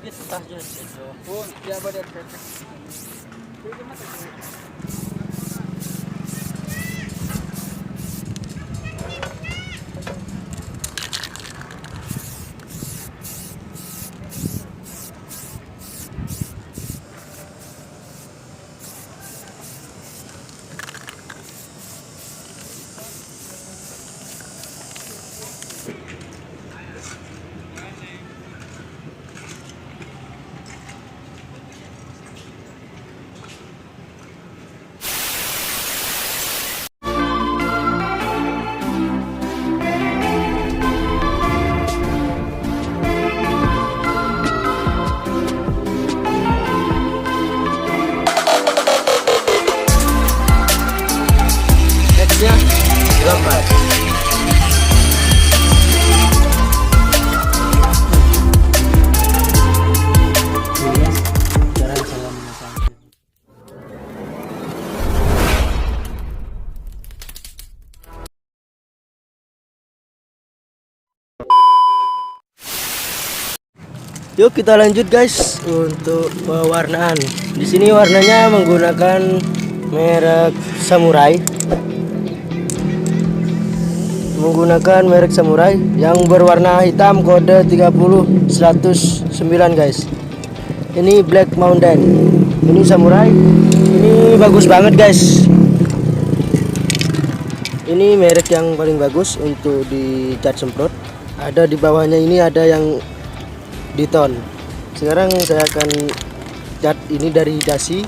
Kita aja itu. Oh, ya badan. Nextnya berapa? Cara saya memasang. Yuk kita lanjut guys untuk pewarnaan. Di sini warnanya menggunakan merek Samurai. Menggunakan merek Samurai yang berwarna hitam kode 30109 guys. Ini Black Mountain. Ini Samurai. Ini bagus banget guys. Ini merek yang paling bagus untuk di cat semprot. Ada di bawahnya ini ada yang di ton. Sekarang saya akan cat ini dari dasi.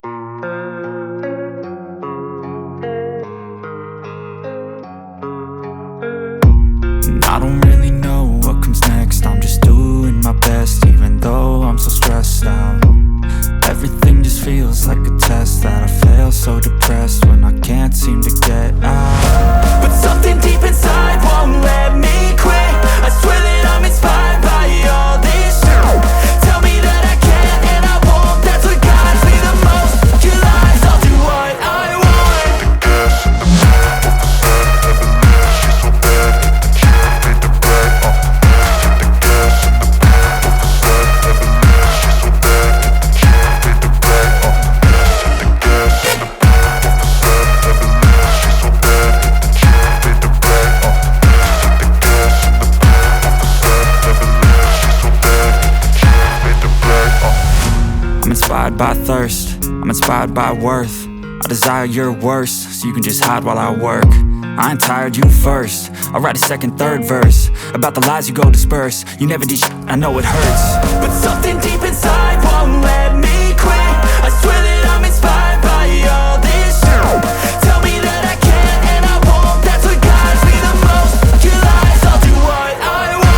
I don't really know what comes next. I'm just doing my best, even though I'm so stressed out. Everything just feels like a test that I fail, so depressed when I can't seem to get out. But something deep inside won't let me quit. I swear that I'm inspired by all this shit. Tell me that I can and I won't. That's what guides me the most. Your lies, I'll do what I want. I'm inspired by thirst, I'm inspired by worth. I desire your worst, so you can just hide while I work. I ain't tired, you first. I'll write a second, third verse about the lies you go disperse. You never did shit, I know it hurts. But something deep inside won't let me quit. I swear that I'm inspired by all this shit. Tell me that I can and I won't. That's what guides me the most. Your lies, I'll do what I want.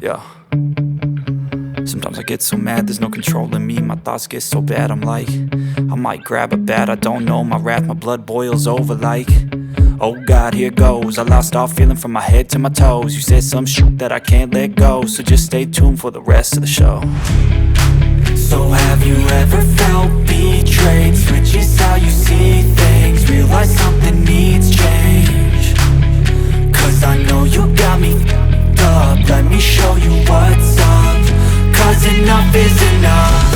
Yeah. Sometimes I get so mad, there's no controlling me. My thoughts get so bad, I'm like, I might grab a bat, I don't know. My wrath, my blood boils over like, oh God, here goes. I lost all feeling from my head to my toes. You said some shit that I can't let go, so just stay tuned for the rest of the show. So have you ever felt betrayed? Switches how you see things, realize something needs change. Cause I know you got me f***ed up. Let me show you what's up. Cause enough is enough.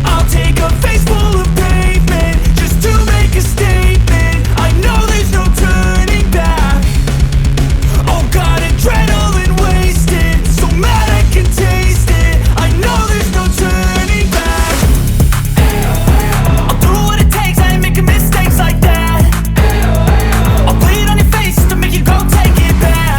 I'll take a face full of pavement just to make a statement. I know there's no turning back. Oh God, adrenaline wasted, so mad I can taste it. I know there's no turning back. I'll do what it takes, I ain't making mistakes like that. I'll bleed on your face to make you go take it back.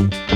Bye.